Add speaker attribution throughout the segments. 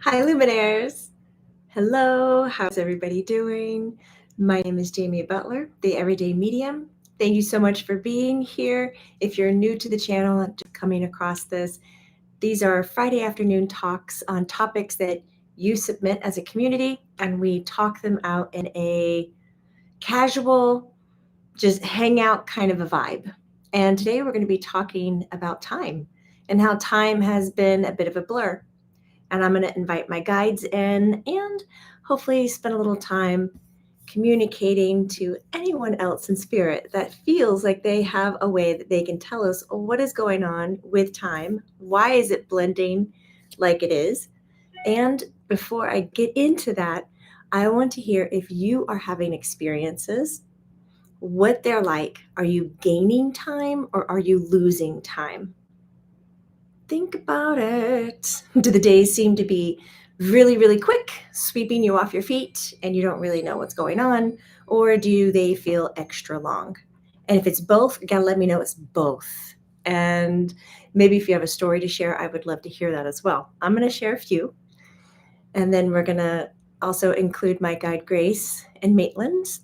Speaker 1: Hi, Luminaires. Hello, how's everybody doing? My name is Jamie Butler, the Everyday Medium. Thank you so much for being here. If you're new to the channel and just coming across this, these are Friday afternoon talks on topics that you submit as a community, and we talk them out in a casual, just hangout kind of a vibe. And today we're going to be talking about time and how time has been a bit of a blur. And I'm going to invite my guides in and hopefully spend a little time communicating to anyone else in spirit that feels like they have a way that they can tell us what is going on with time. Why is it blending like it is? And before I get into that, I want to hear if you are having experiences, what they're like. Are you gaining time or are you losing time? Think about it. Do the days seem to be really, really quick, sweeping you off your feet, and you don't really know what's going on? Or do they feel extra long? And if it's both, you gotta let me know it's both. And maybe if you have a story to share, I would love to hear that as well. I'm gonna share a few. And then we're gonna also include my guide Grace and Maitland,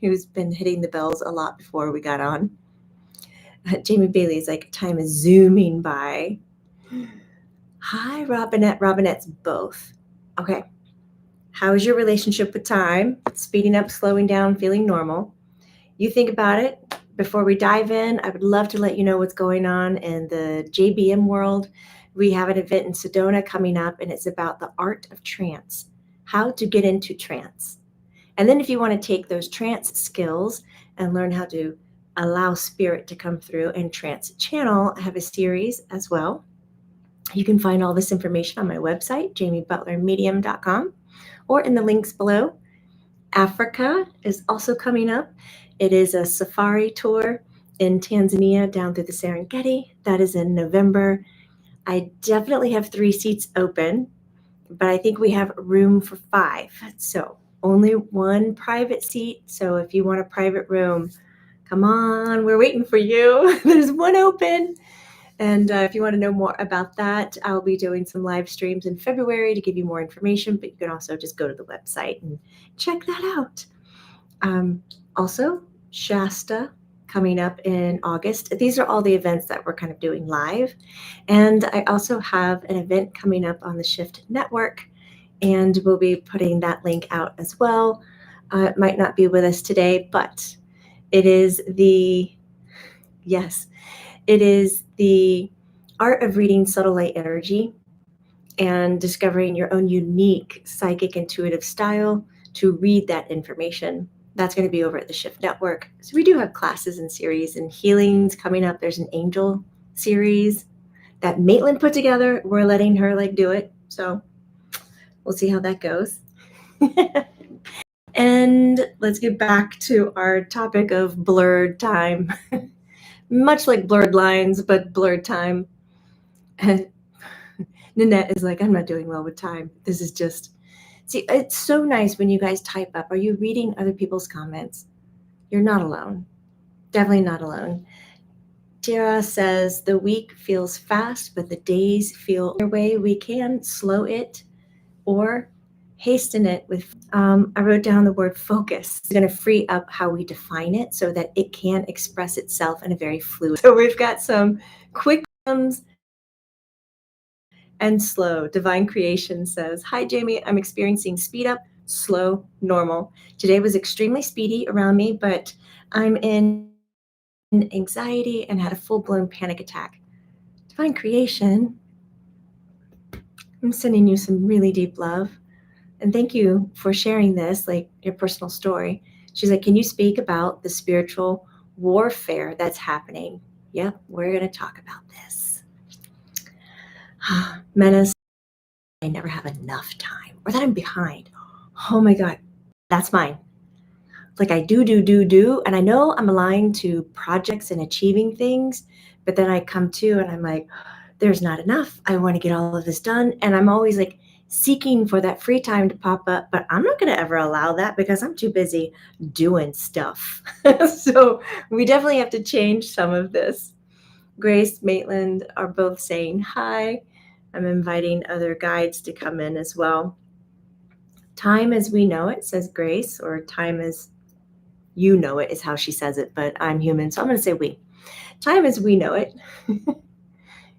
Speaker 1: who's been hitting the bells a lot before we got on. Jamie Bailey's like, time is zooming by. Hi, Robinette. Robinette's both. Okay. How is your relationship with time? Speeding up, slowing down, feeling normal? You think about it. Before we dive in, I would love to let you know what's going on in the JBM world. We have an event in Sedona coming up, and it's about the art of trance, how to get into trance. And then if you want to take those trance skills and learn how to allow spirit to come through and trance channel, I have a series as well. You can find all this information on my website, jamiebutlermedium.com, or in the links below. Africa is also coming up. It is a safari tour in Tanzania down through the Serengeti. That is in November. I definitely have 3 seats open, but I think we have room for 5. So only 1 private seat. So if you want a private room, come on, we're waiting for you. There's 1 open. And if you want to know more about that, I'll be doing some live streams in February to give you more information, but you can also just go to the website and check that out. Also, Shasta coming up in August. These are all the events that we're kind of doing live. And I also have an event coming up on the Shift Network, and we'll be putting that link out as well. It might not be with us today, but it is the art of reading subtle light energy and discovering your own unique psychic intuitive style to read that information. That's going to be over at the Shift Network. So we do have classes and series and healings coming up. There's an angel series that Maitland put together. We're letting her do it. So we'll see how that goes. And let's get back to our topic of blurred time. Much like blurred lines, but blurred time. And Nanette is like, I'm not doing well with time. This is just, see, it's so nice when you guys type up. Are you reading other people's comments? You're not alone. Definitely not alone. Tara says, the week feels fast, but the days feel your way. We can slow it or hasten it with, I wrote down the word focus. It's going to free up how we define it so that it can express itself in a very fluid. So we've got some quick ones and slow. Divine Creation says, hi, Jamie. I'm experiencing speed up, slow, normal. Today was extremely speedy around me, but I'm in anxiety and had a full-blown panic attack. Divine Creation, I'm sending you some really deep love. And thank you for sharing this, like your personal story. She's like, can you speak about the spiritual warfare that's happening? Yep, we're going to talk about this. Menace, I never have enough time, or that I'm behind. Oh my God, that's mine. Like I do, and I know I'm aligned to projects and achieving things, but then I come to and I'm like, there's not enough. I want to get all of this done. And I'm always like seeking for that free time to pop up, but I'm not going to ever allow that because I'm too busy doing stuff. So we definitely have to change some of this. Grace, Maitland are both saying hi. I'm inviting other guides to come in as well. Time as we know it, says Grace, or time as you know it is how she says it, but I'm human, so I'm going to say we. Time as we know it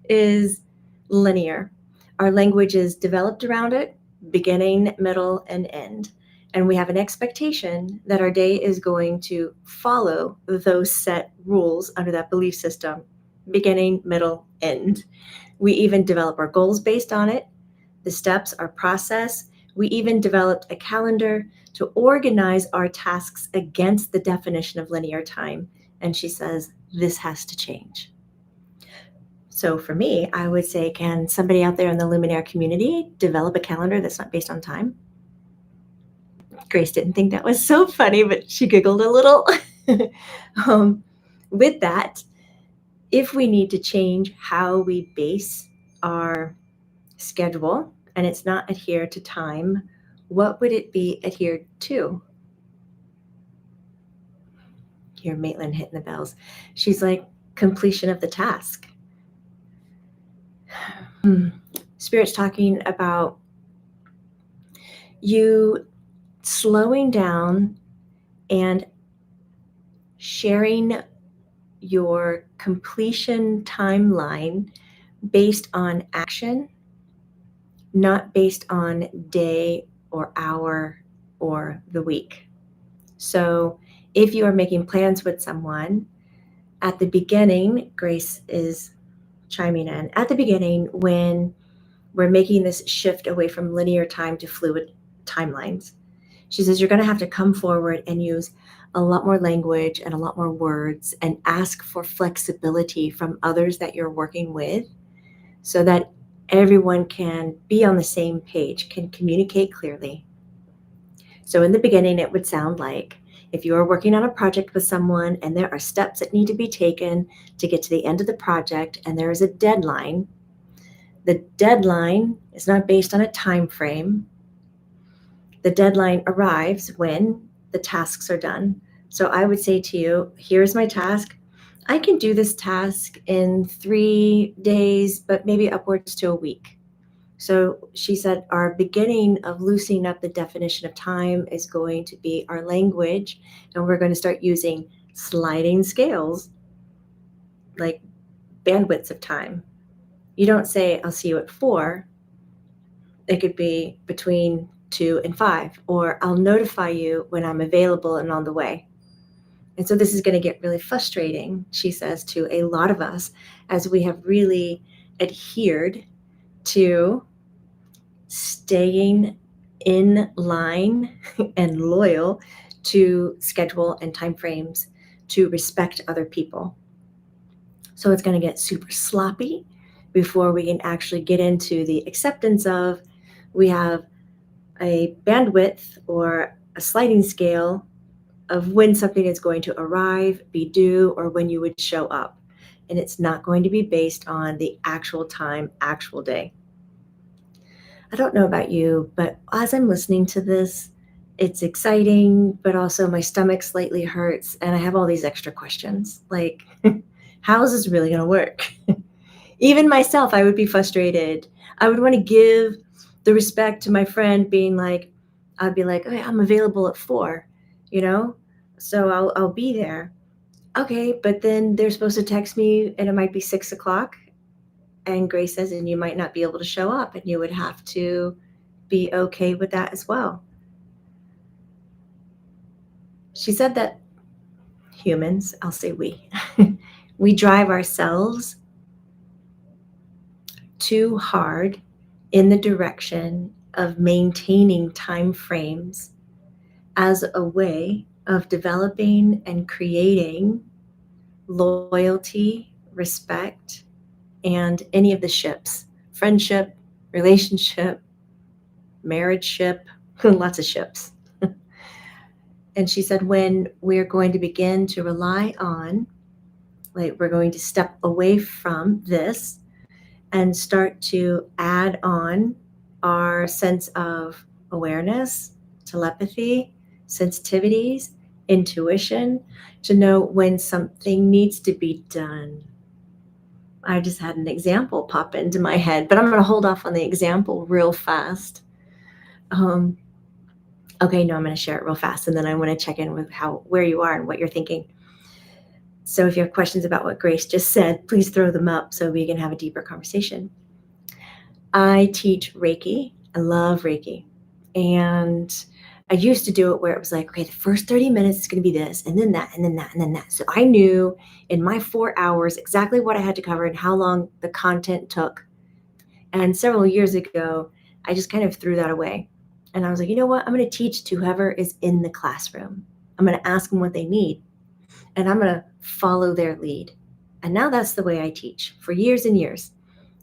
Speaker 1: is linear. Our language is developed around it, beginning, middle, and end. And we have an expectation that our day is going to follow those set rules under that belief system, beginning, middle, end. We even develop our goals based on it, the steps, our process. We even developed a calendar to organize our tasks against the definition of linear time. And she says, this has to change. So for me, I would say, can somebody out there in the Luminaire community develop a calendar that's not based on time? Grace didn't think that was so funny, but she giggled a little. With that, if we need to change how we base our schedule and it's not adhered to time, what would it be adhered to? Hear Maitland hitting the bells. She's like, completion of the task. Spirit's talking about you slowing down and sharing your completion timeline based on action, not based on day or hour or the week. So if you are making plans with someone, at the beginning, Grace is chiming in, at the beginning, when we're making this shift away from linear time to fluid timelines, she says you're going to have to come forward and use a lot more language and a lot more words and ask for flexibility from others that you're working with so that everyone can be on the same page, can communicate clearly. So in the beginning, it would sound like if you are working on a project with someone and there are steps that need to be taken to get to the end of the project and there is a deadline, the deadline is not based on a time frame. The deadline arrives when the tasks are done. So I would say to you, here's my task. I can do this task in 3 days, but maybe upwards to a week. So she said our beginning of loosening up the definition of time is going to be our language, and we're going to start using sliding scales like bandwidths of time. You don't say, I'll see you at 4. It could be between 2 and 5, or I'll notify you when I'm available and on the way. And so this is going to get really frustrating, she says, to a lot of us as we have really adhered to staying in line and loyal to schedule and timeframes to respect other people. So it's going to get super sloppy before we can actually get into the acceptance of we have a bandwidth or a sliding scale of when something is going to arrive, be due, or when you would show up. And it's not going to be based on the actual time, actual day. I don't know about you, but as I'm listening to this, it's exciting, but also my stomach slightly hurts and I have all these extra questions. Like, how is this really going to work? Even myself, I would be frustrated. I would want to give the respect to my friend being like, I'd be like, okay, I'm available at 4, so I'll be there. Okay, but then they're supposed to text me and it might be 6 o'clock. And Grace says, and you might not be able to show up, and you would have to be okay with that as well. She said that humans, I'll say we, we drive ourselves too hard in the direction of maintaining time frames as a way of developing and creating loyalty, respect, and any of the ships, friendship, relationship, marriage ship, lots of ships. And she said, when we're going to begin to rely on, like we're going to step away from this and start to add on our sense of awareness, telepathy, sensitivities, intuition, to know when something needs to be done. I just had an example pop into my head, but I'm going to hold off on the example real fast. Okay, no, I'm going to share it real fast, and then I want to check in with where you are and what you're thinking. So if you have questions about what Grace just said, please throw them up so we can have a deeper conversation. I teach Reiki. I love Reiki. And I used to do it where it was like, okay, the first 30 minutes is going to be this, and then that, and then that, and then that. So I knew in my 4 hours exactly what I had to cover and how long the content took. And several years ago, I just kind of threw that away. And I was like, you know what? I'm going to teach to whoever is in the classroom. I'm going to ask them what they need, and I'm going to follow their lead. And now that's the way I teach for years and years.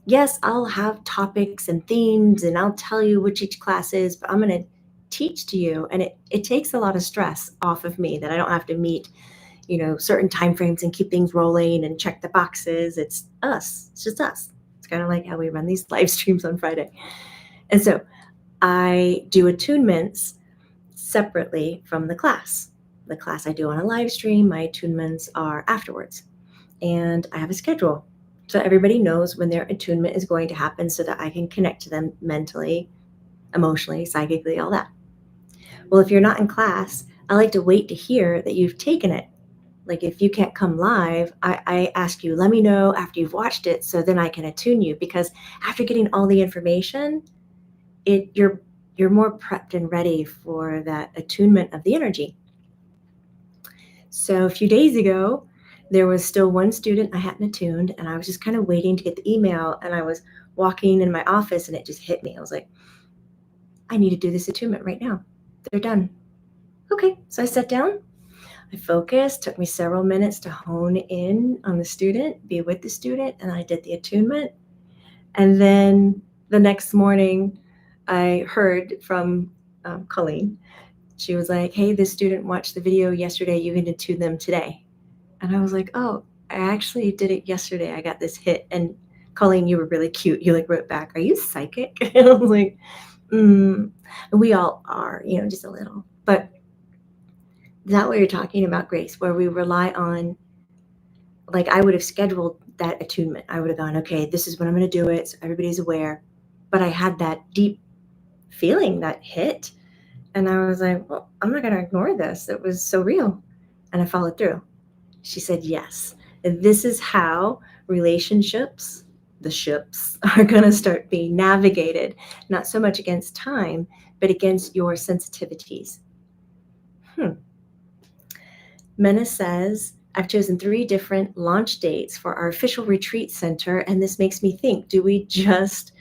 Speaker 1: Yes, I'll have topics and themes, and I'll tell you which each class is, but I'm going to teach to you. And it takes a lot of stress off of me that I don't have to meet, certain timeframes and keep things rolling and check the boxes. It's us. It's just us. It's kind of like how we run these live streams on Friday. And so I do attunements separately from the class. The class I do on a live stream, my attunements are afterwards. And I have a schedule. So everybody knows when their attunement is going to happen so that I can connect to them mentally, emotionally, psychically, all that. Well, if you're not in class, I like to wait to hear that you've taken it. Like if you can't come live, I ask you, let me know after you've watched it so then I can attune you, because after getting all the information, you're more prepped and ready for that attunement of the energy. So a few days ago, there was still one student I hadn't attuned, and I was just kind of waiting to get the email, and I was walking in my office and it just hit me. I was like, I need to do this attunement right now. They're done. Okay, so I sat down, I focused, took me several minutes to hone in on the student, be with the student, and I did the attunement. And then the next morning, I heard from Colleen. She was like, hey, this student watched the video yesterday, you can attune them today. And I was like, oh, I actually did it yesterday. I got this hit. And Colleen, you were really cute. You wrote back, are you psychic? And I was like, we all are, just a little. But is that what you're talking about, Grace, where we rely on, like I would have scheduled that attunement. I would have gone, okay, this is when I'm going to do it, so everybody's aware. But I had that deep feeling, that hit. And I was like, well, I'm not going to ignore this. It was so real. And I followed through. She said, yes. This is how relationships, the ships, are going to start being navigated, not so much against time, but against your sensitivities. Mena says, I've chosen 3 different launch dates for our official retreat center, and this makes me think, do we just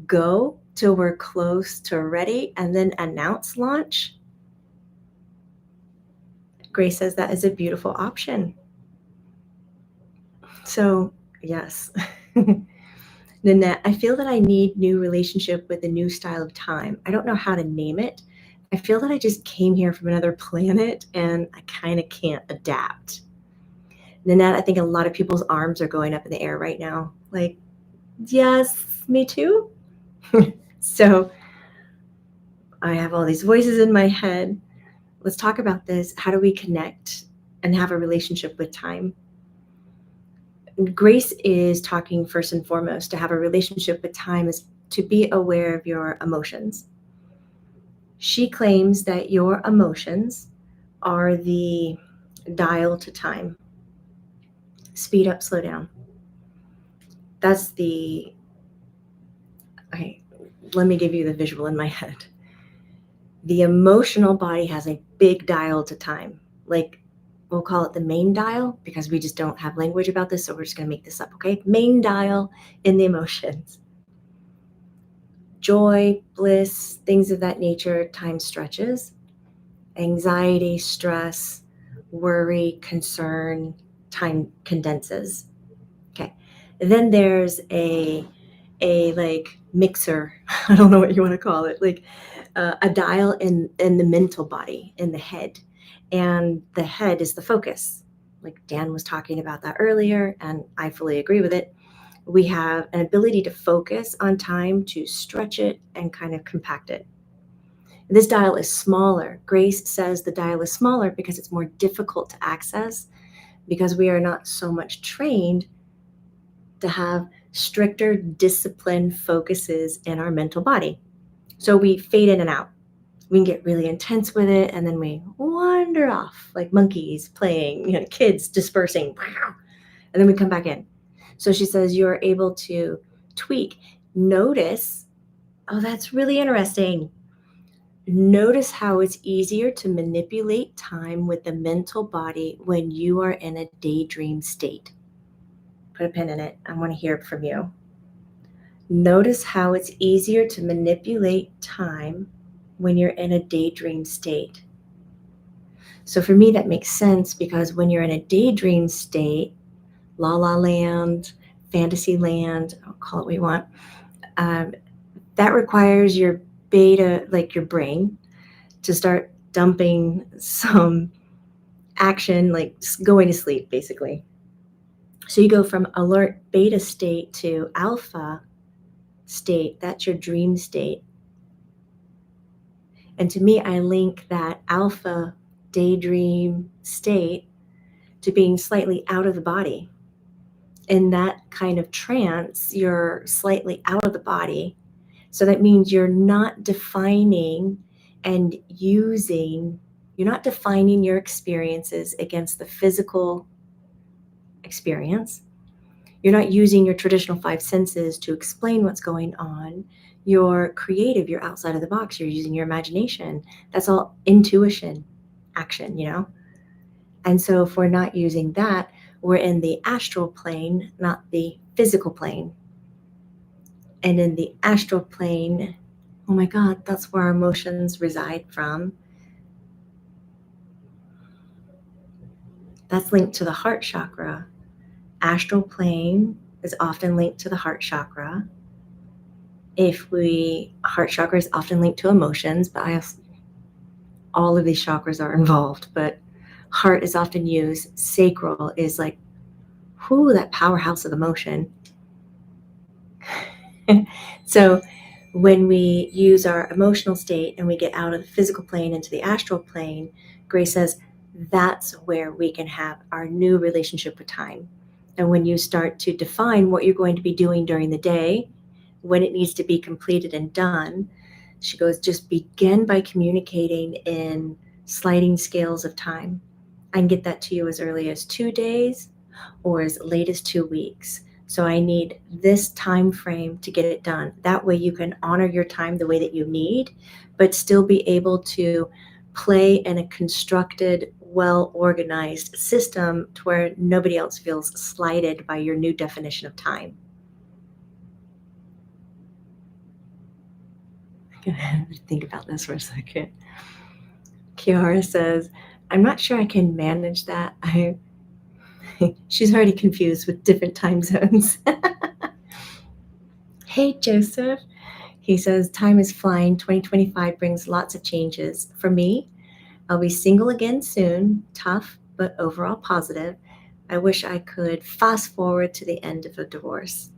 Speaker 1: go till we're close to ready and then announce launch? Grace says that is a beautiful option. So, yes. Nanette, I feel that I need new relationship with a new style of time. I don't know how to name it. I feel that I just came here from another planet and I kind of can't adapt. Nanette, I think a lot of people's arms are going up in the air right now. Like, yes, me too. So I have all these voices in my head. Let's talk about this. How do we connect and have a relationship with time? Grace is talking first and foremost to have a relationship with time is to be aware of your emotions. She claims that your emotions are the dial to time. Speed up, slow down. That's okay, let me give you the visual in my head. The emotional body has a big dial to time. Like, we'll call it the main dial because we just don't have language about this, so we're just going to make this up, okay? Main dial in the emotions. Joy, bliss, things of that nature, time stretches. Anxiety, stress, worry, concern, time condenses. Okay. And then there's a like mixer, I don't know what you want to call it, like a dial in the mental body, in the head. And the head is the focus. Like Dan was talking about that earlier, and I fully agree with it. We have an ability to focus on time, to stretch it and kind of compact it. This dial is smaller. Grace says the dial is smaller because it's more difficult to access, because we are not so much trained to have stricter discipline focuses in our mental body. So we fade in and out. We can get really intense with it, and then we wander off like monkeys playing, kids dispersing, and then we come back in. So she says you're able to tweak, notice, oh, that's really interesting. Notice how it's easier to manipulate time with the mental body when you are in a daydream state. Put a pin in it. I want to hear it from you. Notice how it's easier to manipulate time when you're in a daydream state. So for me, that makes sense because when you're in a daydream state, la la land, fantasy land, I'll call it what you want, that requires your beta, like your brain, to start dumping some action, like going to sleep, basically. So you go from alert beta state to alpha state. That's your dream state. And to me, I link that alpha daydream state to being slightly out of the body. In that kind of trance, you're slightly out of the body. So that means you're not defining and using, you're not defining your experiences against the physical experience. You're not using your traditional five senses to explain what's going on. You're creative, you're outside of the box, you're using your imagination. That's all intuition, action, And so if we're not using that, we're in the astral plane, not the physical plane. And in the astral plane, oh my God, that's where our emotions reside from. That's linked to the heart chakra. Astral plane is often linked to the heart chakra. Heart chakra is often linked to emotions, but all of these chakras are involved, but heart is often used. Sacral is like, that powerhouse of emotion. So when we use our emotional state and we get out of the physical plane into the astral plane, Grace says that's where we can have our new relationship with time. And when you start to define what you're going to be doing during the day, when it needs to be completed and done, she goes, just begin by communicating in sliding scales of time. I can get that to you as early as 2 days or as late as 2 weeks. So I need this time frame to get it done. That way you can honor your time the way that you need, but still be able to play in a constructed, well-organized system to where nobody else feels slighted by your new definition of time. I'm gonna think about this for a second. Kiara says, I'm not sure I can manage that. She's already confused with different time zones. Hey, Joseph. He says, time is flying. 2025 brings lots of changes. For me, I'll be single again soon. Tough, but overall positive. I wish I could fast forward to the end of a divorce.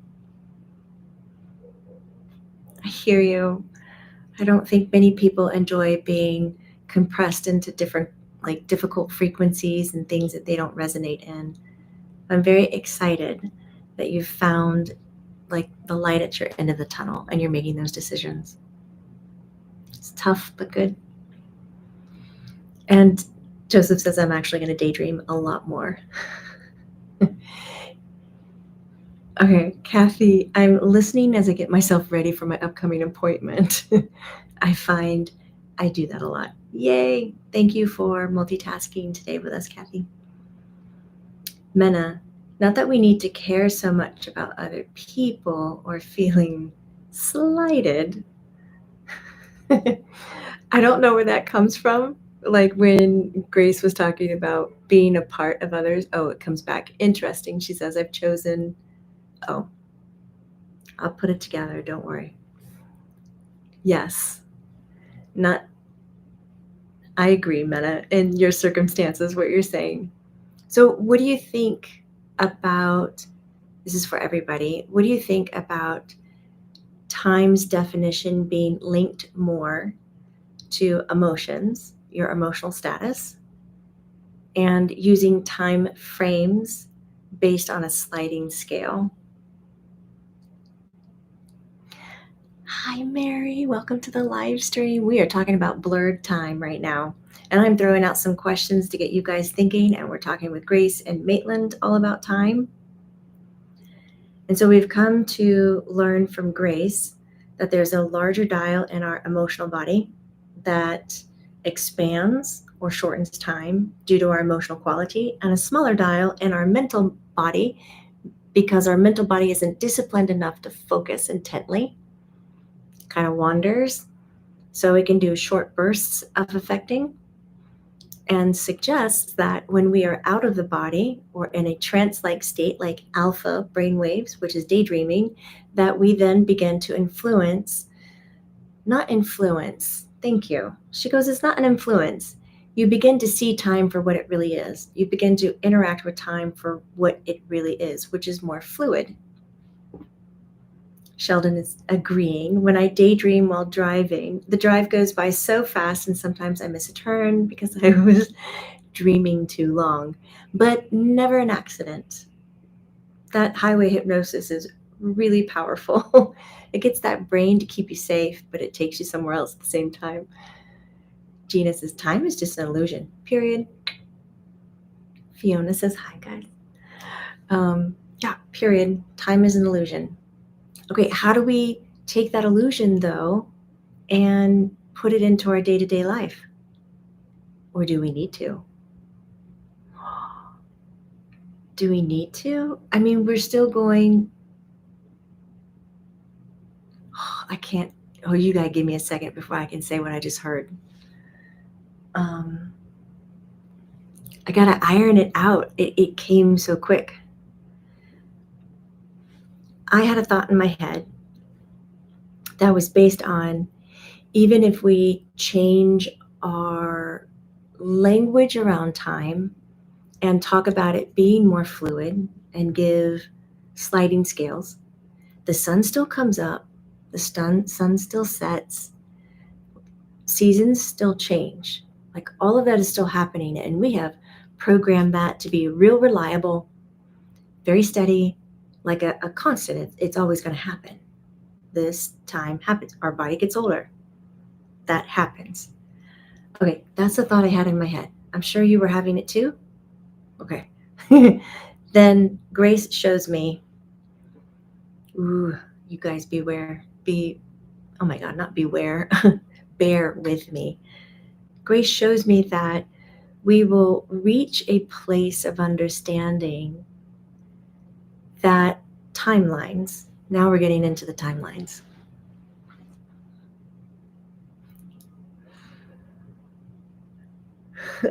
Speaker 1: I hear you. I don't think many people enjoy being compressed into different, like difficult frequencies and things that they don't resonate in. I'm very excited that you've found like the light at your end of the tunnel and you're making those decisions. It's tough, but good. And Joseph says, I'm actually going to daydream a lot more. Okay, Kathy, I'm listening as I get myself ready for my upcoming appointment. I find I do that a lot. Yay. Thank you for multitasking today with us, Kathy. Mena, not that we need to care so much about other people or feeling slighted. I don't know where that comes from. Like when Grace was talking about being a part of others. Oh, it comes back. Interesting. She says, I've chosen. Oh, I'll put it together. Don't worry. Yes. I agree, Mena, in your circumstances, what you're saying. So what do you think about, this is for everybody, what do you think about time's definition being linked more to emotions, your emotional status, and using time frames based on a sliding scale? Hi, Mary. Welcome to the live stream. We are talking about blurred time right now. And I'm throwing out some questions to get you guys thinking. And we're talking with Grace and Maitland all about time. And so we've come to learn from Grace that there's a larger dial in our emotional body that expands or shortens time due to our emotional quality, and a smaller dial in our mental body because our mental body isn't disciplined enough to focus intently, kind of wanders. So it can do short bursts of affecting, and suggests that when we are out of the body or in a trance-like state like alpha brainwaves, which is daydreaming, that we then begin to not influence. Thank you. She goes, it's not an influence. You begin to see time for what it really is. You begin to interact with time for what it really is, which is more fluid. Sheldon is agreeing. When I daydream while driving, the drive goes by so fast, and sometimes I miss a turn because I was dreaming too long, but never an accident. That highway hypnosis is really powerful. It gets that brain to keep you safe, but it takes you somewhere else at the same time. Gina says, time is just an illusion, period. Fiona says, hi, guys. Yeah, period. Time is an illusion. Okay, how do we take that illusion, though, and put it into our day-to-day life? Or do we need to? Do we need to? I mean, we're still going, I can't, oh, you gotta give me a second before I can say what I just heard. I gotta iron it out. It came so quick. I had a thought in my head that was based on, even if we change our language around time and talk about it being more fluid and give sliding scales, the sun still comes up, the sun still sets, seasons still change. Like, all of that is still happening, and we have programmed that to be real reliable, very steady, like a constant. It's always going to happen. This time happens. Our body gets older. That happens. Okay, that's the thought I had in my head. I'm sure you were having it too. Okay. Then Grace shows me, ooh, you guys beware. Oh my God, not beware. Bear with me. Grace shows me that we will reach a place of understanding that timelines, now we're getting into the timelines.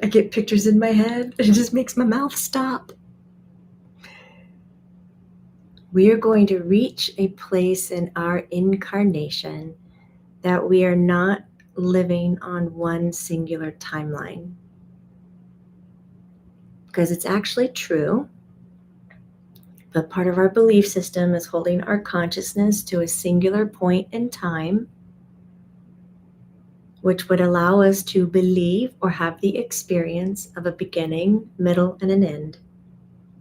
Speaker 1: I get pictures in my head. It just makes my mouth stop. We are going to reach a place in our incarnation that we are not living on one singular timeline. Because it's actually true, but part of our belief system is holding our consciousness to a singular point in time, which would allow us to believe or have the experience of a beginning, middle, and an end,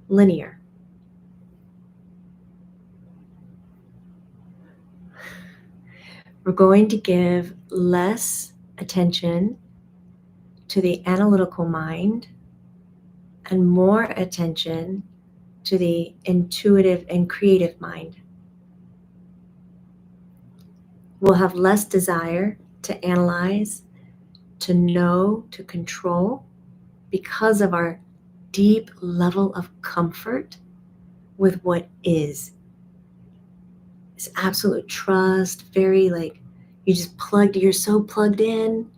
Speaker 1: linear. We're going to give less attention to the analytical mind and more attention to the intuitive and creative mind. We'll have less desire to analyze, to know, to control, because of our deep level of comfort with what is. It's absolute trust, very like, you're so plugged in,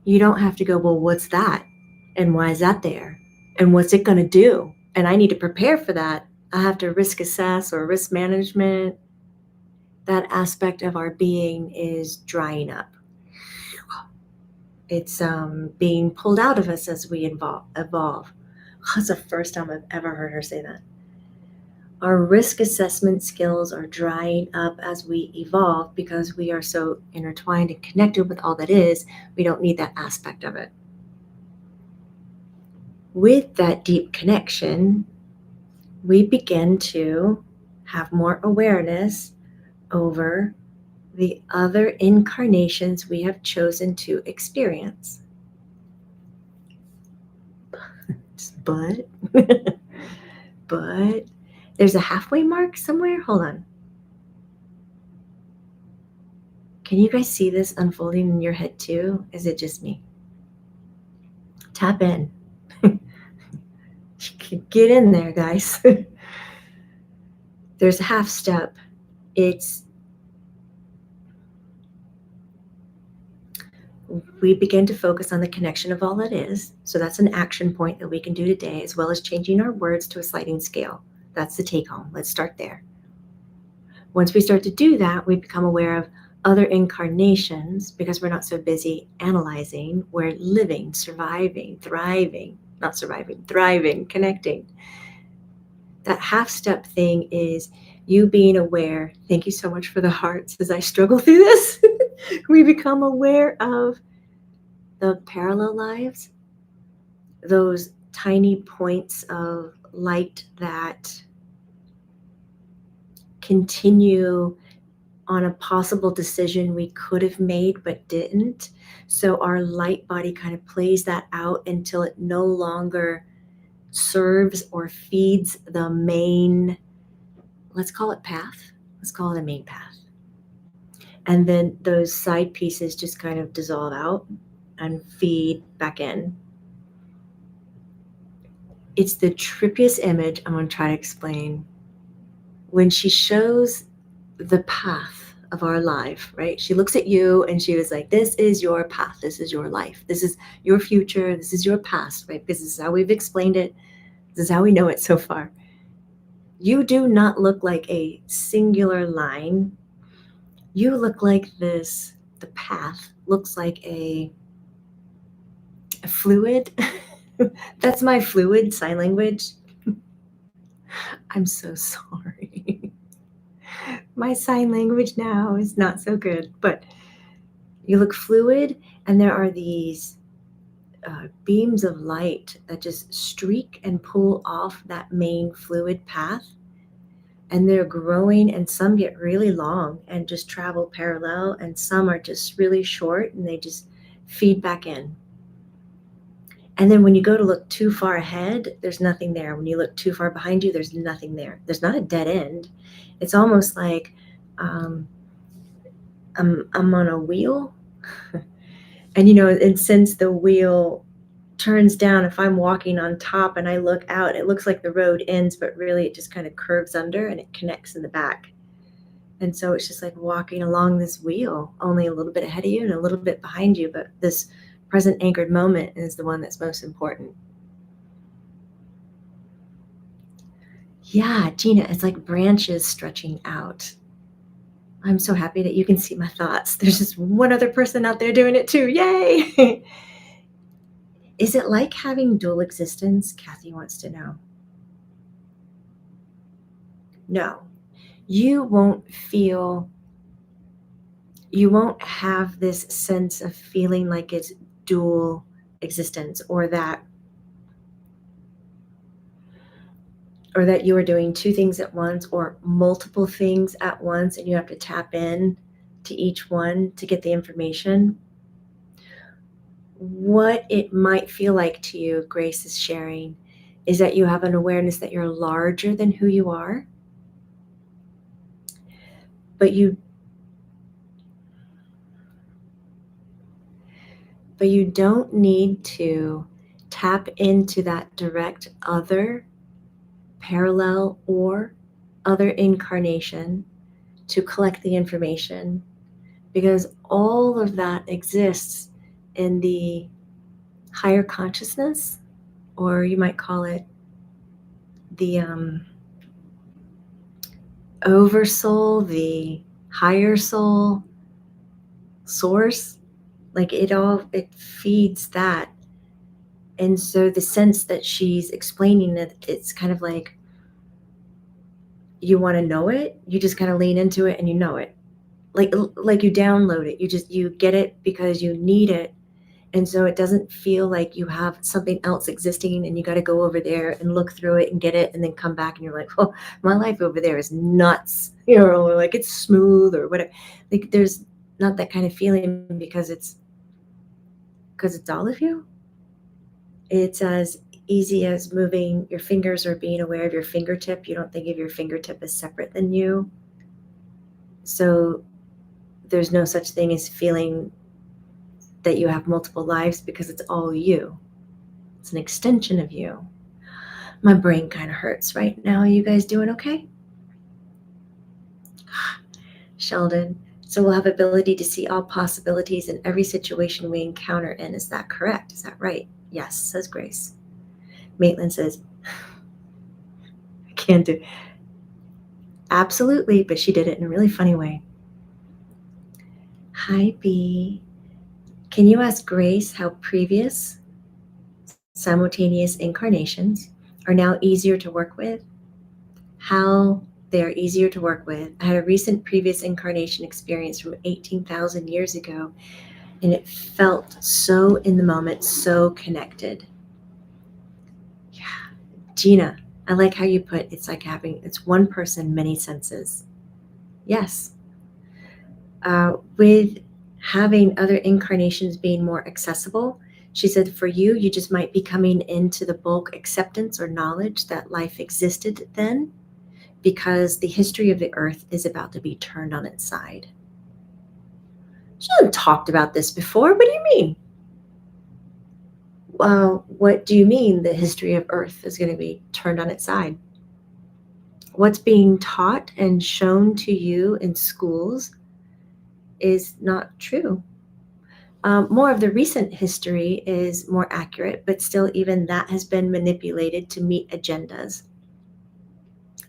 Speaker 1: you don't have to go, well, what's that? And why is that there? And what's it going to do? And I need to prepare for that. I have to risk assess or risk management. That aspect of our being is drying up. It's being pulled out of us as we evolve. That's the first time I've ever heard her say that. Our risk assessment skills are drying up as we evolve because we are so intertwined and connected with all that is. We don't need that aspect of it. With that deep connection, we begin to have more awareness over the other incarnations we have chosen to experience. But, but there's a halfway mark somewhere. Hold on. Can you guys see this unfolding in your head too? Is it just me? Tap in. Get in there, guys. There's a half step. We begin to focus on the connection of all that is. So that's an action point that we can do today, as well as changing our words to a sliding scale. That's the take home. Let's start there. Once we start to do that, we become aware of other incarnations because we're not so busy analyzing. We're living, surviving, thriving, not surviving, thriving, connecting. That half step thing is you being aware. Thank you so much for the hearts as I struggle through this. We become aware of the parallel lives, those tiny points of light that continue on a possible decision we could have made but didn't. So our light body kind of plays that out until it no longer serves or feeds the main, let's call it path. Let's call it a main path. And then those side pieces just kind of dissolve out and feed back in. It's the trippiest image I'm going to try to explain. When she shows the path of our life, right? She looks at you and she was like, this is your path. This is your life. This is your future. This is your past, right? Because this is how we've explained it. This is how we know it so far. You do not look like a singular line. You look like this, the path looks like a fluid. That's my fluid sign language. I'm so sorry. My sign language now is not so good, but you look fluid, and there are these beams of light that just streak and pull off that main fluid path, and they're growing, and some get really long and just travel parallel, and some are just really short and they just feed back in. And then when you go to look too far ahead, there's nothing there. When you look too far behind you, there's nothing there. There's not a dead end. It's almost like I'm on a wheel. And, and since the wheel turns down, if I'm walking on top and I look out, it looks like the road ends, but really it just kind of curves under and it connects in the back. And so it's just like walking along this wheel, only a little bit ahead of you and a little bit behind you. But this present anchored moment is the one that's most important. Yeah, Gina, it's like branches stretching out. I'm so happy that you can see my thoughts. There's just one other person out there doing it too. Yay! Is it like having dual existence? Kathy wants to know. No, you won't have this sense of feeling like it's dual existence, or that you are doing two things at once or multiple things at once, and you have to tap in to each one to get the information. What it might feel like to you, Grace is sharing, is that you have an awareness that you're larger than who you are, but you don't need to tap into that direct other, parallel, or other incarnation to collect the information, because all of that exists in the higher consciousness, or you might call it the oversoul, the higher soul, source. Like it feeds that. And so the sense that she's explaining it, it's kind of like you want to know it, you just kind of lean into it and you know it. Like you download it. You get it because you need it. And so it doesn't feel like you have something else existing and you got to go over there and look through it and get it and then come back and you're like, oh, my life over there is nuts, or like it's smooth or whatever. Like there's not that kind of feeling because it's all of you. It's as easy as moving your fingers or being aware of your fingertip. You don't think of your fingertip as separate than you. So there's no such thing as feeling that you have multiple lives because it's all you. It's an extension of you. My brain kind of hurts right now. Are you guys doing okay? Sheldon, so we'll have ability to see all possibilities in every situation we encounter in. Is that correct? Is that right? Yes, says Grace. Maitland says, I can't do. Absolutely, but she did it in a really funny way. Hi, B. Can you ask Grace how previous simultaneous incarnations are now easier to work with? How they are easier to work with. I had a recent previous incarnation experience from 18,000 years ago, and it felt so in the moment, so connected. Yeah. Gina, I like how you put it's like it's one person, many senses. Yes. With having other incarnations being more accessible, she said, for you, you just might be coming into the bulk acceptance or knowledge that life existed then, because the history of the earth is about to be turned on its side. She hasn't talked about this before. What do you mean? What do you mean the history of earth is going to be turned on its side? What's being taught and shown to you in schools is not true. More of the recent history is more accurate, but still, even that has been manipulated to meet agendas.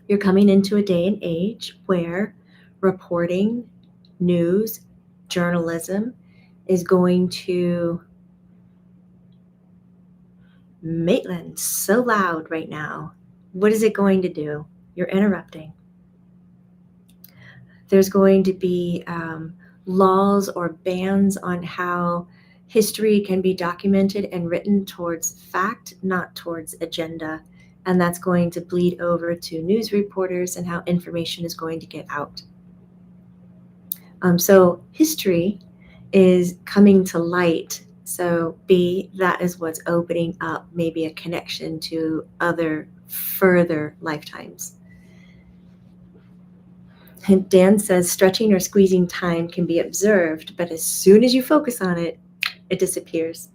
Speaker 1: You're coming into a day and age where reporting, news, journalism is going to. Maitland, so loud right now. What is it going to do? You're interrupting. There's going to be laws or bans on how history can be documented and written towards fact, not towards agenda. And that's going to bleed over to news reporters and how information is going to get out. So history is coming to light. So B, that is what's opening up maybe a connection to other further lifetimes. And Dan says stretching or squeezing time can be observed, but as soon as you focus on it, it disappears.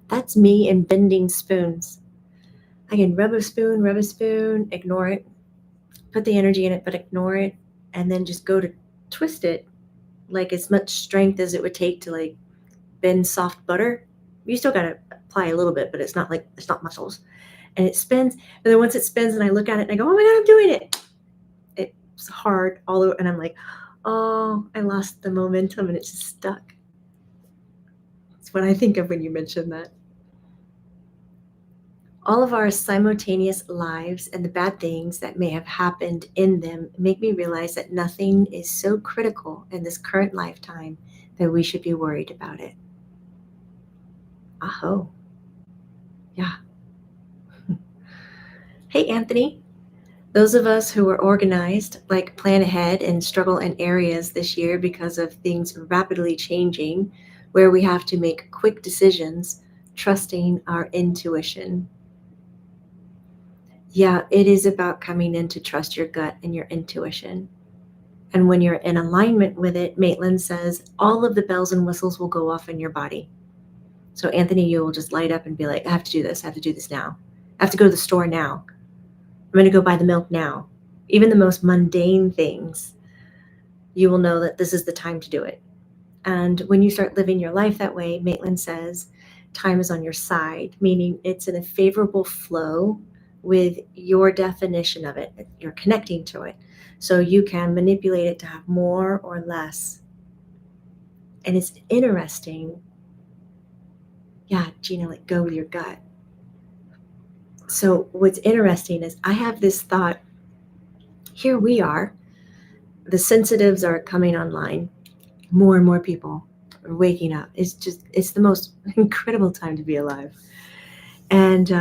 Speaker 1: That's me in bending spoons. I can rub a spoon, ignore it, put the energy in it, but ignore it, and then just go to twist it like as much strength as it would take to like bend soft butter. You still got to apply a little bit, but it's not muscles. And it spins. And then once it spins and I look at it and I go, oh my God, I'm doing it. It's hard all over. And I'm like, oh, I lost the momentum and it's just stuck. That's what I think of when you mention that. All of our simultaneous lives and the bad things that may have happened in them make me realize that nothing is so critical in this current lifetime that we should be worried about it. Aho. Yeah. Hey, Anthony. Those of us who are organized, like plan ahead and struggle in areas this year because of things rapidly changing, where we have to make quick decisions, trusting our intuition. Yeah, it is about coming in to trust your gut and your intuition. And when you're in alignment with it, Maitland says, all of the bells and whistles will go off in your body. So Anthony, you will just light up and be like, I have to do this. I have to do this now. I have to go to the store now. I'm going to go buy the milk now. Even the most mundane things, you will know that this is the time to do it. And when you start living your life that way, Maitland says, time is on your side, meaning it's in a favorable flow with your definition of it. You're connecting to it. So you can manipulate it to have more or less. And it's interesting. Yeah, Gina, like go with your gut. So what's interesting is I have this thought, here we are, the sensitives are coming online, more and more people, or waking up. It's the most incredible time to be alive. And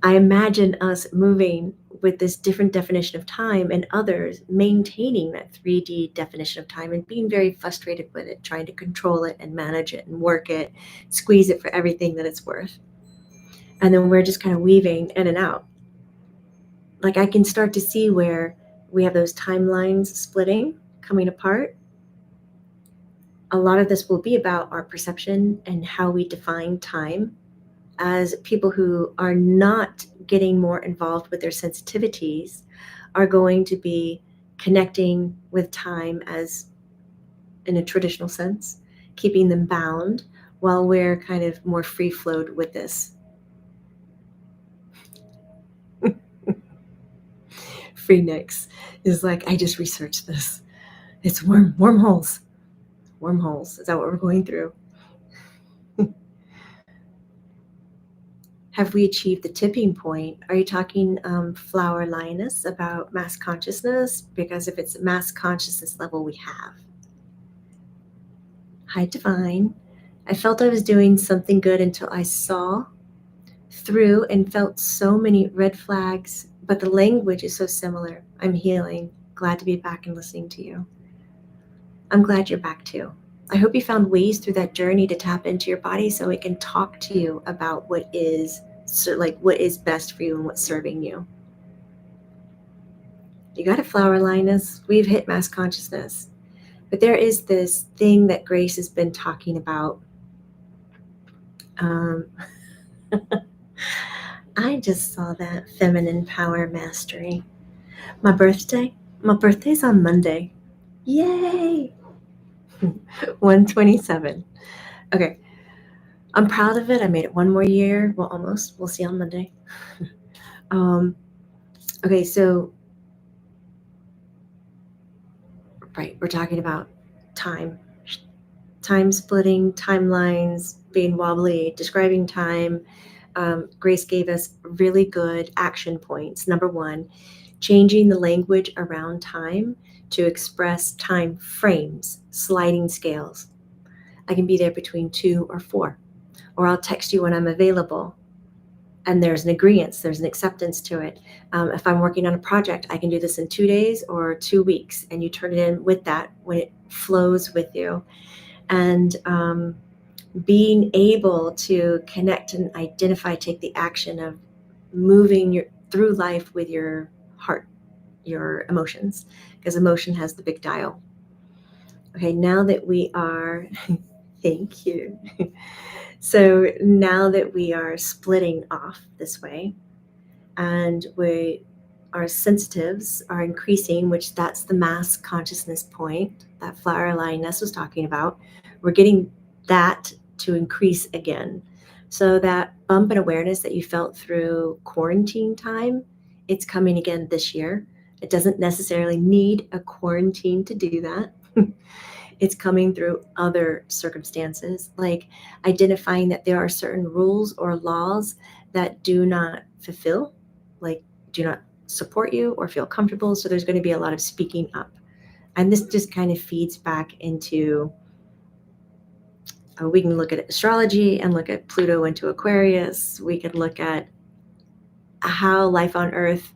Speaker 1: I imagine us moving with this different definition of time and others maintaining that 3D definition of time and being very frustrated with it, trying to control it and manage it and work it, squeeze it for everything that it's worth. And then we're just kind of weaving in and out. Like I can start to see where we have those timelines splitting, coming apart. A lot of this will be about our perception and how we define time as people who are not getting more involved with their sensitivities are going to be connecting with time as in a traditional sense, keeping them bound while we're kind of more free flowed with this. Free Nix is like, I just researched this. It's wormholes. Wormholes. Is that what we're going through? Have we achieved the tipping point? Are you talking flower lioness about mass consciousness? Because if it's mass consciousness level, we have. Hi, Divine. I felt I was doing something good until I saw through and felt so many red flags, but the language is so similar. I'm healing. Glad to be back and listening to you. I'm glad you're back too. I hope you found ways through that journey to tap into your body so it can talk to you about what is what is best for you and what's serving you. You got a flower lioness. We've hit mass consciousness. But there is this thing that Grace has been talking about. I just saw that feminine power mastery. My birthday's on Monday. Yay! 127. Okay. I'm proud of it. I made it one more year. Well, almost. We'll see on Monday. Okay, so, right, we're talking about time. Time splitting, timelines, being wobbly, describing time. Grace gave us really good action points. Number one, changing the language around time to express time frames, sliding scales. I can be there between 2 or 4, or I'll text you when I'm available. And there's an agreement, there's an acceptance to it. If I'm working on a project, I can do this in 2 days or 2 weeks, and you turn it in with that when it flows with you. And being able to connect and identify, take the action of moving through life with your heart, your emotions, because emotion has the big dial. Okay, now that we are, thank you. So now that we are splitting off this way and our sensitives are increasing, which that's the mass consciousness point that flower lioness was talking about, we're getting that to increase again. So that bump in awareness that you felt through quarantine time, it's coming again this year. It doesn't necessarily need a quarantine to do that. It's coming through other circumstances, like identifying that there are certain rules or laws that do not fulfill, like do not support you or feel comfortable. So there's going to be a lot of speaking up. And this just kind of feeds back into, we can look at astrology and look at Pluto into Aquarius. We could look at how life on Earth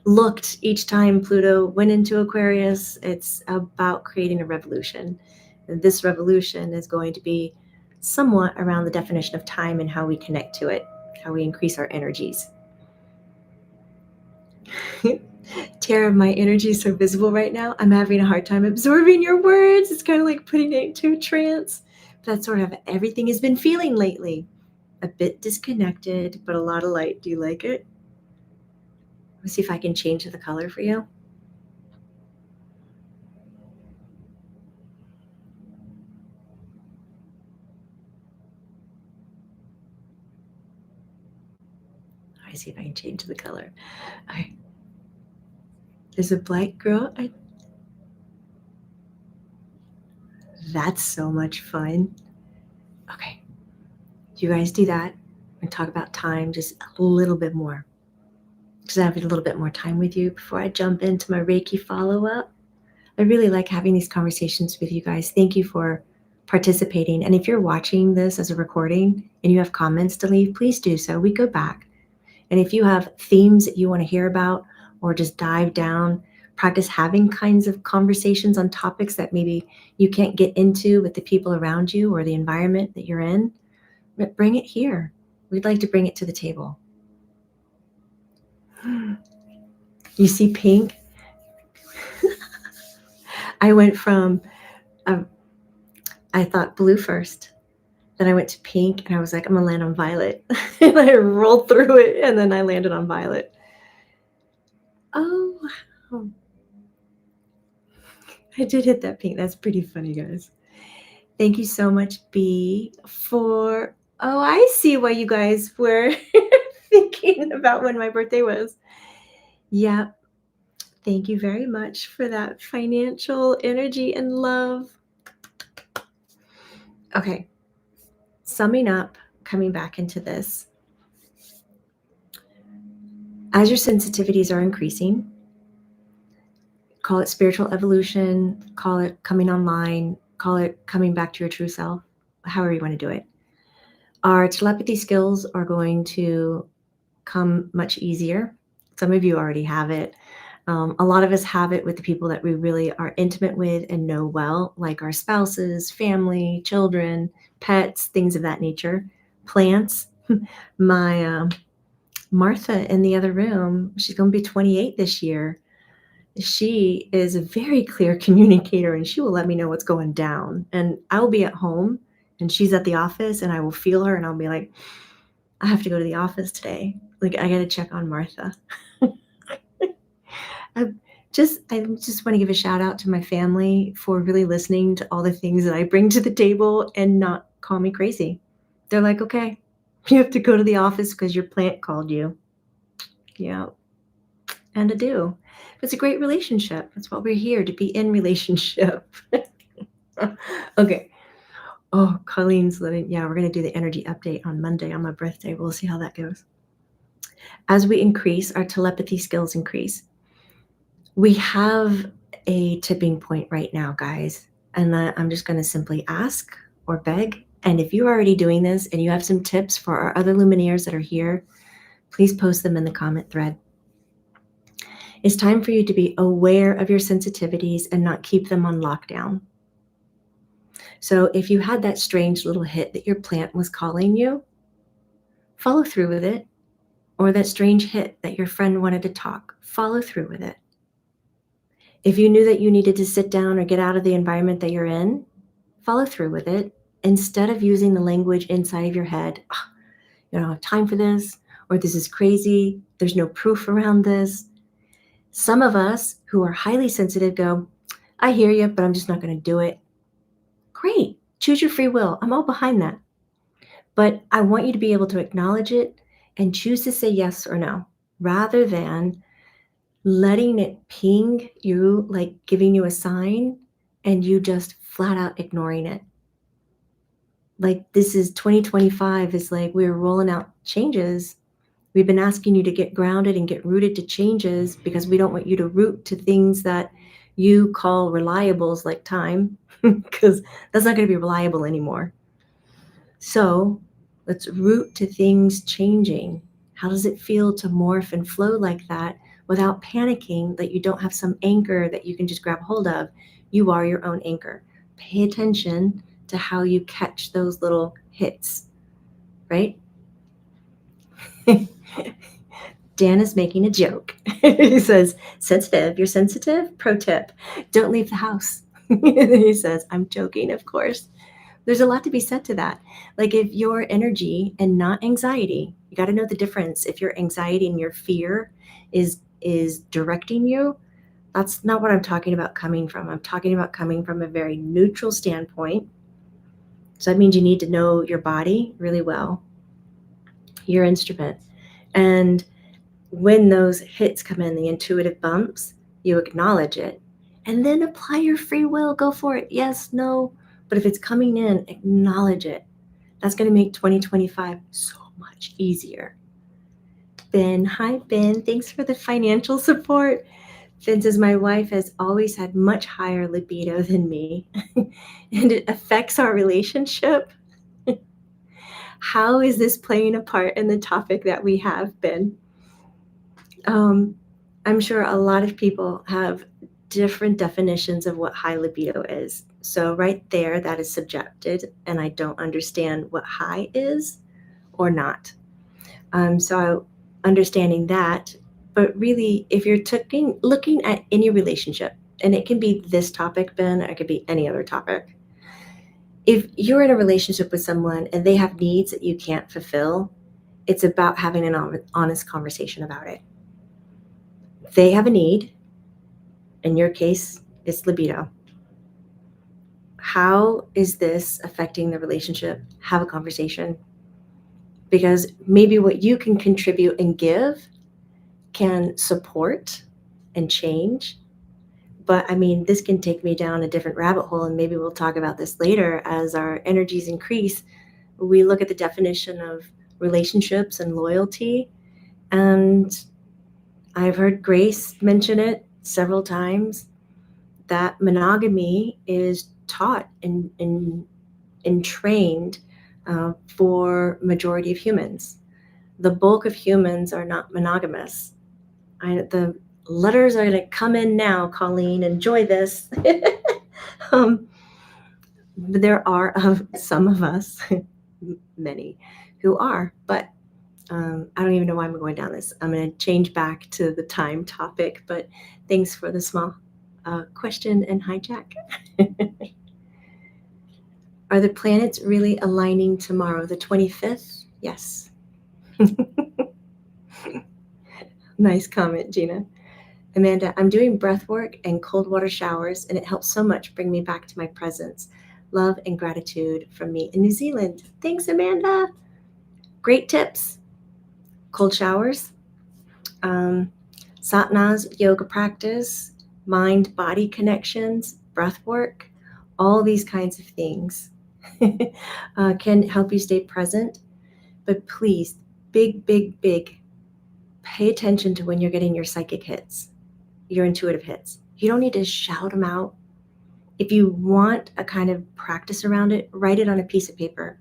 Speaker 1: looked each time Pluto went into Aquarius. It's about creating a revolution. And this revolution is going to be somewhat around the definition of time and how we connect to it, how we increase our energies. Tara, my energy is so visible right now. I'm having a hard time absorbing your words. It's kind of like putting it into a trance. That's sort of everything has been feeling lately. A bit disconnected, but a lot of light. Do you like it? Let's see if I can change the color for you. Let me see if I can change the color. Okay. There's a black girl. That's so much fun. Okay. You guys do that and talk about time just a little bit more. Because I have a little bit more time with you before I jump into my Reiki follow-up. I really like having these conversations with you guys. Thank you for participating. And if you're watching this as a recording and you have comments to leave, please do so. We go back. And if you have themes that you want to hear about or just dive down, practice having kinds of conversations on topics that maybe you can't get into with the people around you or the environment that you're in, bring it here. We'd like to bring it to the table. You see pink? I went from, I thought blue first. Then I went to pink and I was like, I'm going to land on violet. And I rolled through it and then I landed on violet. Oh, wow. I did hit that pink. That's pretty funny, guys. Thank you so much, B, for, oh, I see why you guys were thinking about when my birthday was. Yeah. Thank you very much for that financial energy and love. Okay. Summing up, coming back into this. As your sensitivities are increasing, call it spiritual evolution, call it coming online, call it coming back to your true self, however you want to do it. Our telepathy skills are going to come much easier. Some of you already have it. A lot of us have it with the people that we really are intimate with and know well, like our spouses, family, children, pets, things of that nature, plants. My Martha in the other room, she's going to be 28 this year. She is a very clear communicator and she will let me know what's going down. And I'll be at home and she's at the office and I will feel her and I'll be like, I have to go to the office today. Like, I got to check on Martha. I just want to give a shout out to my family for really listening to all the things that I bring to the table and not call me crazy. They're like, okay, you have to go to the office because your plant called you. Yeah. And I do. It's a great relationship. That's what we're here, to be in relationship. Okay. Oh, Colleen's letting, yeah, we're going to do the energy update on Monday on my birthday. We'll see how that goes. As we increase, our telepathy skills increase. We have a tipping point right now, guys. And I'm just going to simply ask or beg. And if you're already doing this and you have some tips for our other Luminaires that are here, please post them in the comment thread. It's time for you to be aware of your sensitivities and not keep them on lockdown. So if you had that strange little hit that your plant was calling you, follow through with it. Or that strange hit that your friend wanted to talk, follow through with it. If you knew that you needed to sit down or get out of the environment that you're in, follow through with it. Instead of using the language inside of your head, oh, you don't have time for this, or this is crazy, there's no proof around this. Some of us who are highly sensitive go, I hear you, but I'm just not going to do it. Great. Choose your free will. I'm all behind that. But I want you to be able to acknowledge it and choose to say yes or no, rather than letting it ping you, like giving you a sign, and you just flat out ignoring it. Like, this is 2025, is like we're rolling out changes. We've been asking you to get grounded and get rooted to changes because we don't want you to root to things that you call reliables like time, because that's not going to be reliable anymore. So let's root to things changing. How does it feel to morph and flow like that without panicking that you don't have some anchor that you can just grab hold of? You are your own anchor. Pay attention to how you catch those little hits, right? Dan is making a joke. He says, sensitive, you're sensitive? Pro tip, don't leave the house. He says, I'm joking, of course. There's a lot to be said to that. Like, if your energy and not anxiety, you got to know the difference. If your anxiety and your fear is directing you, that's not what I'm talking about coming from. I'm talking about coming from a very neutral standpoint. So that means you need to know your body really well, your instrument. And when those hits come in, the intuitive bumps, you acknowledge it and then apply your free will. Go for it. Yes, no. But if it's coming in, acknowledge it. That's going to make 2025 so much easier. Ben, hi, Ben. Thanks for the financial support. Finn says, my wife has always had much higher libido than me, and it affects our relationship. How is this playing a part in the topic that we have been? I'm sure a lot of people have different definitions of what high libido is. So, right there, that is subjected, and I don't understand what high is or not. So, understanding that, but really, if you're looking at any relationship, and it can be this topic, Ben, or it could be any other topic. If you're in a relationship with someone and they have needs that you can't fulfill, it's about having an honest conversation about it. They have a need. In your case, it's libido. How is this affecting the relationship? Have a conversation. Because maybe what you can contribute and give can support and change. But I mean, this can take me down a different rabbit hole, and maybe we'll talk about this later as our energies increase. We look at the definition of relationships and loyalty, and I've heard Grace mention it several times that monogamy is taught and trained for majority of humans. The bulk of humans are not monogamous. The letters are going to come in now, Colleen. Enjoy this. um, there are some of us, many, who are, but I don't even know why I'm going down this. I'm going to change back to the time topic, but thanks for the small question and hijack. Are the planets really aligning tomorrow, the 25th? Yes. Nice comment, Gina. Amanda, I'm doing breath work and cold water showers, and it helps so much bring me back to my presence. Love and gratitude from me in New Zealand. Thanks, Amanda. Great tips. Cold showers, Satnam's yoga practice, mind-body connections, breath work, all these kinds of things can help you stay present. But please, big, big, big, pay attention to when you're getting your psychic hits, your intuitive hits. You don't need to shout them out. If you want a kind of practice around it, write it on a piece of paper.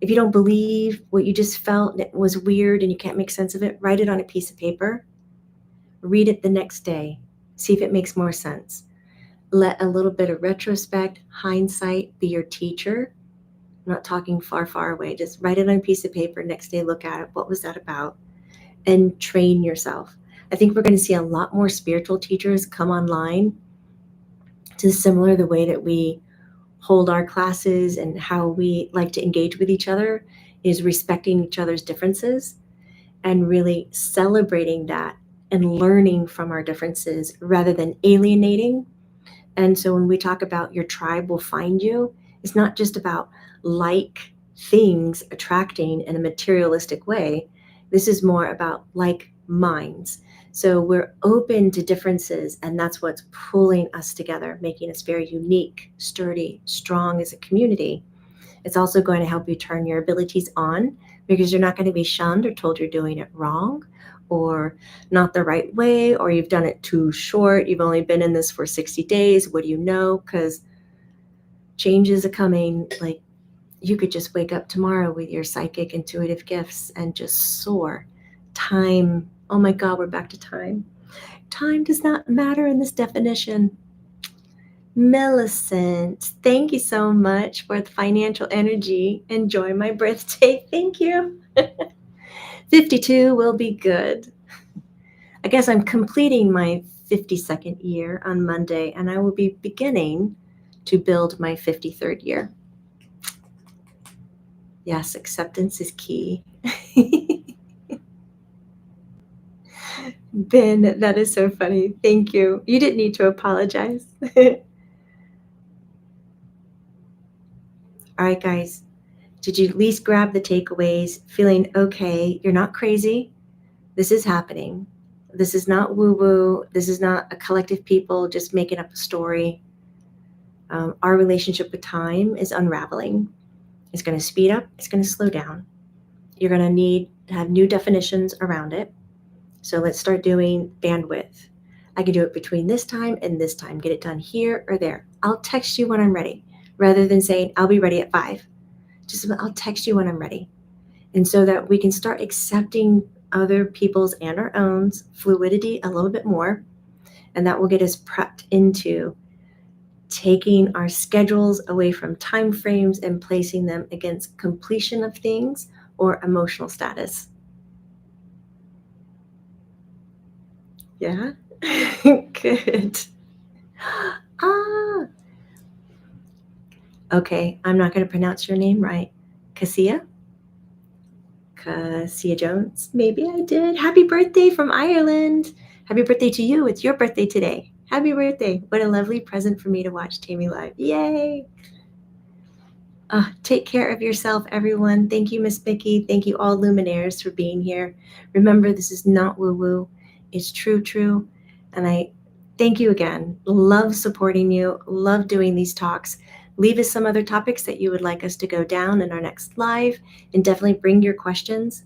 Speaker 1: If you don't believe what you just felt and it was weird and you can't make sense of it, write it on a piece of paper. Read it the next day. See if it makes more sense. Let a little bit of retrospect, hindsight be your teacher. I'm not talking far, far away. Just write it on a piece of paper. Next day, look at it. What was that about? And train yourself. I think we're going to see a lot more spiritual teachers come online to similar the way that we hold our classes and how we like to engage with each other is respecting each other's differences and really celebrating that and learning from our differences rather than alienating. And so when we talk about your tribe will find you, it's not just about like things attracting in a materialistic way. This is more about like minds. So we're open to differences, and that's what's pulling us together, making us very unique, sturdy, strong as a community. It's also going to help you turn your abilities on because you're not going to be shunned or told you're doing it wrong or not the right way, or you've done it too short. You've only been in this for 60 days. What do you know? Because changes are coming. Like you could just wake up tomorrow with your psychic intuitive gifts and just soar. Time. Oh my God, we're back to time. Time does not matter in this definition. Millicent, thank you so much for the financial energy. Enjoy my birthday. Thank you. 52 will be good. I guess I'm completing my 52nd year on Monday, and I will be beginning to build my 53rd year. Yes, acceptance is key. Ben, that is so funny. Thank you. You didn't need to apologize. All right, guys. Did you at least grab the takeaways? Feeling okay? You're not crazy. This is happening. This is not woo-woo. This is not a collective people just making up a story. Our relationship with time is unraveling. It's going to speed up. It's going to slow down. You're going to need to have new definitions around it. So let's start doing bandwidth. I can do it between this time and this time, get it done here or there. I'll text you when I'm ready, rather than saying, I'll be ready at 5. Just I'll text you when I'm ready. And so that we can start accepting other people's and our own fluidity a little bit more. And that will get us prepped into taking our schedules away from time frames and placing them against completion of things or emotional status. Yeah? Good. Ah, okay. I'm not going to pronounce your name right. Cassia? Cassia Jones? Maybe I did. Happy birthday from Ireland. Happy birthday to you. It's your birthday today. Happy birthday. What a lovely present for me to watch Tammy live. Yay. Take care of yourself, everyone. Thank you, Miss Mickey. Thank you, all Luminaires, for being here. Remember, this is not woo-woo. It's true. And I thank you again. Love supporting you. Love doing these talks. Leave us some other topics that you would like us to go down in our next live, and definitely bring your questions.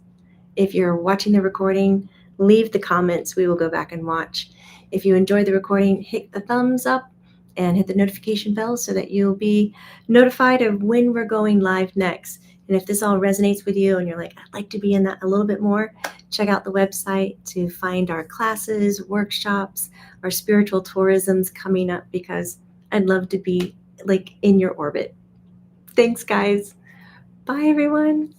Speaker 1: If you're watching the recording, leave the comments. We will go back and watch. If you enjoyed the recording, hit the thumbs up and hit the notification bell so that you'll be notified of when we're going live next. And if this all resonates with you and you're like, I'd like to be in that a little bit more, check out the website to find our classes, workshops, our spiritual tourisms coming up, because I'd love to be like in your orbit. Thanks, guys. Bye, everyone.